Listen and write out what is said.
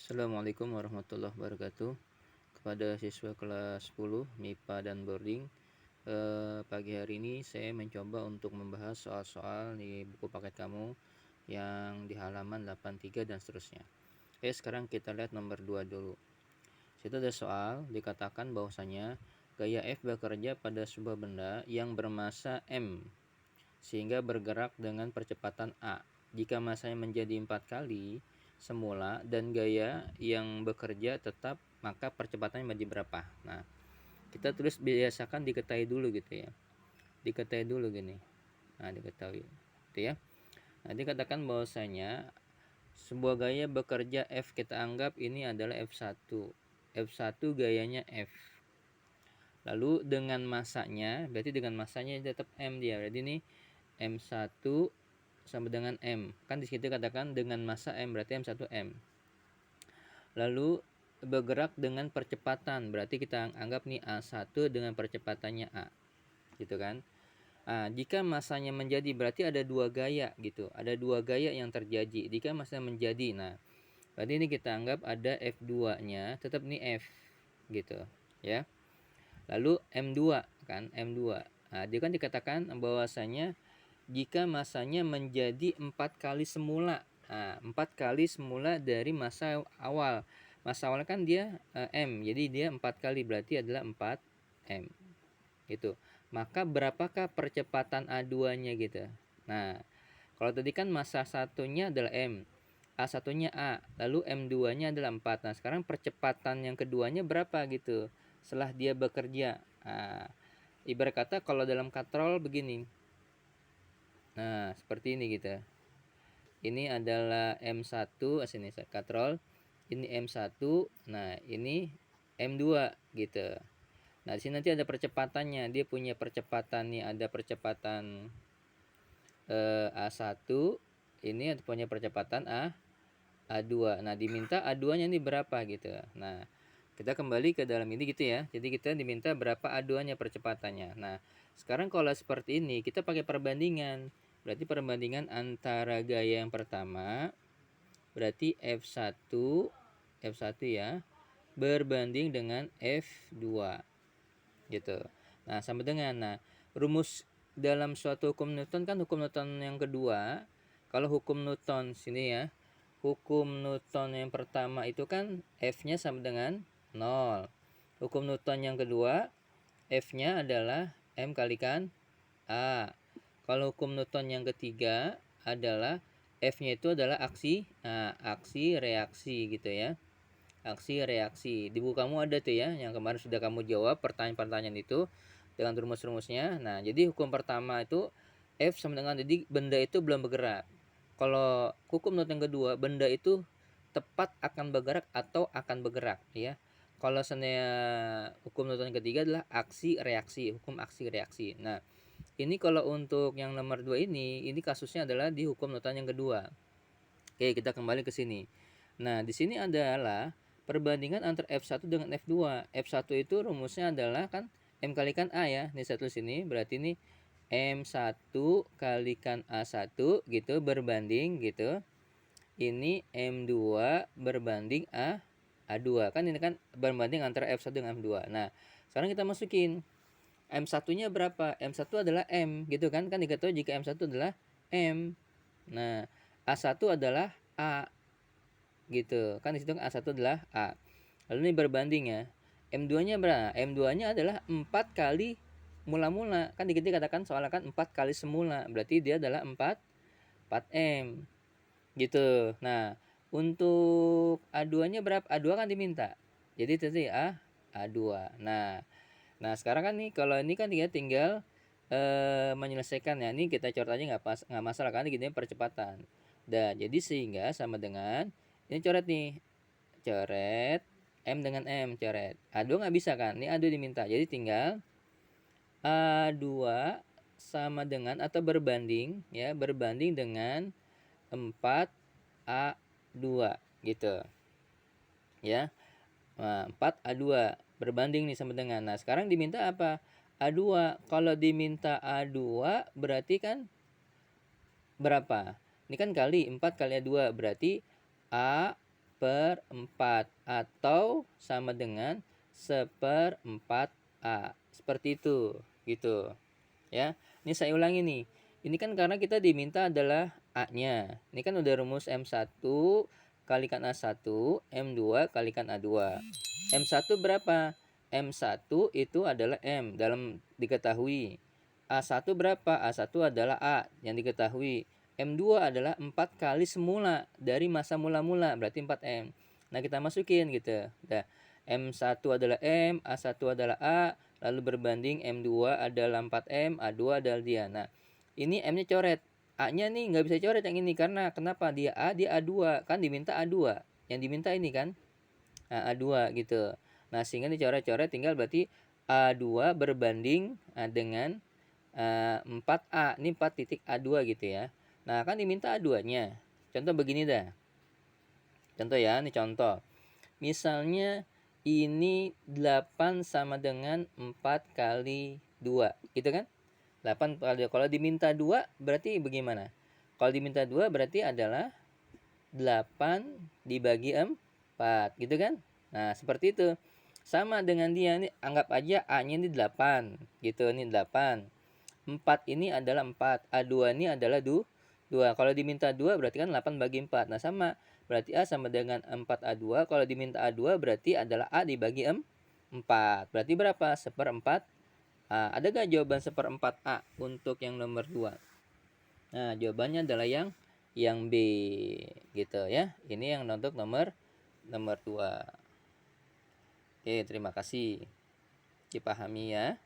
Assalamualaikum warahmatullahi wabarakatuh. Kepada siswa kelas 10 MIPA dan boarding, pagi hari ini saya mencoba untuk membahas soal-soal di buku paket kamu yang di halaman 83 dan seterusnya. Sekarang kita lihat nomor 2 dulu. Situ ada soal dikatakan bahwasanya gaya F bekerja pada sebuah benda yang bermasa M sehingga bergerak dengan percepatan A. Jika masanya menjadi 4 kali semula dan gaya yang bekerja tetap, maka percepatannya menjadi berapa? Nah, kita tulis biasakan diketahui dulu gitu ya. Diketahui dulu gini. Nah, diketahui. Gitu ya. Nah, dikatakan bahwasanya sebuah gaya bekerja F, kita anggap ini adalah F1. F1 gayanya F. Lalu dengan masanya, berarti dengan masanya tetap M dia. Berarti ini M1 sama dengan M. Kan di situ katakan dengan massa M, berarti M1 M. Lalu bergerak dengan percepatan, berarti kita anggap nih A1 dengan percepatannya A. Gitu kan? Nah, jika masanya menjadi, berarti ada dua gaya gitu. Ada dua gaya yang terjadi. Jika masanya menjadi, nah berarti ini kita anggap ada F2-nya, tetap nih F gitu ya. Lalu M2 kan, M2. Nah, dia kan dikatakan bahwasanya jika masanya menjadi 4 kali semula. Nah, 4 kali semula dari masa awal. Masa awal kan dia M, jadi dia 4 kali, berarti adalah 4 M gitu. Maka berapakah percepatan A2-nya gitu. Nah, kalau tadi kan masa satunya adalah M, A1-nya A, lalu M2-nya adalah 4. Nah, sekarang percepatan yang keduanya berapa gitu setelah dia bekerja. Nah, ibarat kata kalau dalam katrol begini. Nah, seperti ini gitu. Ini adalah M1, sini katrol. Ini M1. Nah, ini M2 gitu. Nah, di sini nanti ada percepatannya. Dia punya percepatan nih, ada percepatan A1. Ini punya percepatan A2. Nah, diminta A2-nya ini berapa gitu. Nah, kita kembali ke dalam ini gitu ya. Jadi kita diminta berapa A2-nya percepatannya. Nah, sekarang kalau seperti ini kita pakai perbandingan. Berarti perbandingan antara gaya yang pertama, berarti F1 ya, berbanding dengan F2 gitu. Nah, sama dengan rumus dalam suatu hukum Newton kan hukum Newton yang kedua. Kalau hukum Newton sini ya, hukum Newton yang pertama itu kan F-nya sama dengan 0. Hukum Newton yang kedua, F-nya adalah M kalikan A. Kalau hukum Newton yang ketiga adalah F-nya itu adalah aksi reaksi gitu ya. Aksi reaksi. Di buku kamu ada tuh ya, yang kemarin sudah kamu jawab pertanyaan-pertanyaan itu dengan rumus-rumusnya. Nah, jadi hukum pertama itu F sama dengan, jadi benda itu belum bergerak. Kalau hukum Newton yang kedua, benda itu tepat akan bergerak atau akan bergerak ya. Kalau sebenarnya hukum Newton yang ketiga adalah aksi reaksi, hukum aksi reaksi. Nah, ini kalau untuk yang nomor 2 ini kasusnya adalah di hukum Newton yang kedua. Oke, kita kembali ke sini. Nah, di sini adalah perbandingan antara F1 dengan F2. F1 itu rumusnya adalah kan M kalikan A ya. Ini satu sini, berarti ini M1 kalikan A1 gitu berbanding gitu. Ini M2 berbanding A2. Kan ini kan berbanding antara F1 dengan F2. Nah, sekarang kita masukin M1-nya berapa? M1 adalah M gitu kan. Kan diketahui jika M1 adalah M. Nah, A1 adalah A gitu. Kan di situ A1 adalah A. Lalu ini berbanding ya. M2-nya berapa? M2-nya adalah 4 kali mula-mula. Kan dikit katakan soalnya kan 4 kali semula. Berarti dia adalah 4M. Gitu. Nah, untuk A2-nya berapa? A2 kan diminta. Jadi tadi A2. Nah, sekarang kan nih kalau ini kan dia tinggal menyelesaikan ya. Ini kita coret aja nggak masalah kan gini percepatan. Dan jadi sehingga sama dengan ini coret nih. Coret M dengan M coret. A2 nggak bisa kan? Ini A2 diminta. Jadi tinggal A2 sama dengan atau berbanding ya, berbanding dengan 4A2 gitu. Ya. Nah, 4A2 berbanding nih sama dengan. Nah, sekarang diminta apa? A2. Kalau diminta A2 berarti kan berapa? Ini kan kali 4 kali A2 berarti A seperempat atau sama dengan seperempat A. Seperti itu, gitu. Ya. Ini saya ulangi nih. Ini kan karena kita diminta adalah A-nya. Ini kan udah rumus M1 kalikan A1, M2 kalikan A2. M1 berapa? M1 itu adalah M dalam diketahui. A1 berapa? A1 adalah A yang diketahui. M2 adalah 4 kali semula dari masa mula-mula, berarti 4M. Nah, kita masukin gitu. Nah, M1 adalah M, A1 adalah A, lalu berbanding M2 adalah 4M, A2 adalah dia. Nah, ini M-nya coret. A-nya nih nggak bisa coret yang ini karena kenapa? Dia A, dia A2. Kan diminta A2. Yang diminta ini kan A2 gitu. Nah, sehingga dicoret-coret tinggal berarti A2 berbanding dengan 4A. Ini 4 titik A2 gitu ya. Nah, kan diminta A2-nya. Contoh begini dah. Contoh ya, ini contoh. Misalnya ini 8 sama dengan 4 kali 2, gitu kan? 8 kali 2. Kalau diminta 2 berarti bagaimana? Kalau diminta 2 berarti adalah 8 dibagi 4, gitu kan? Nah, seperti itu. Sama dengan dia, ini anggap aja A-nya ini 8, gitu. Ini 8. 4 ini adalah 4, A2 ini adalah 2. Kalau diminta 2 berarti kan 8 bagi 4. Nah, sama. Berarti A sama dengan 4A2. Kalau diminta A2 berarti adalah A dibagi 4. Berarti berapa? Seperempat A. Ada gak jawaban seperempat A untuk yang nomor 2? Nah, jawabannya adalah yang B gitu ya. Ini yang untuk nomor 2. Oke, terima kasih. Dipahami ya.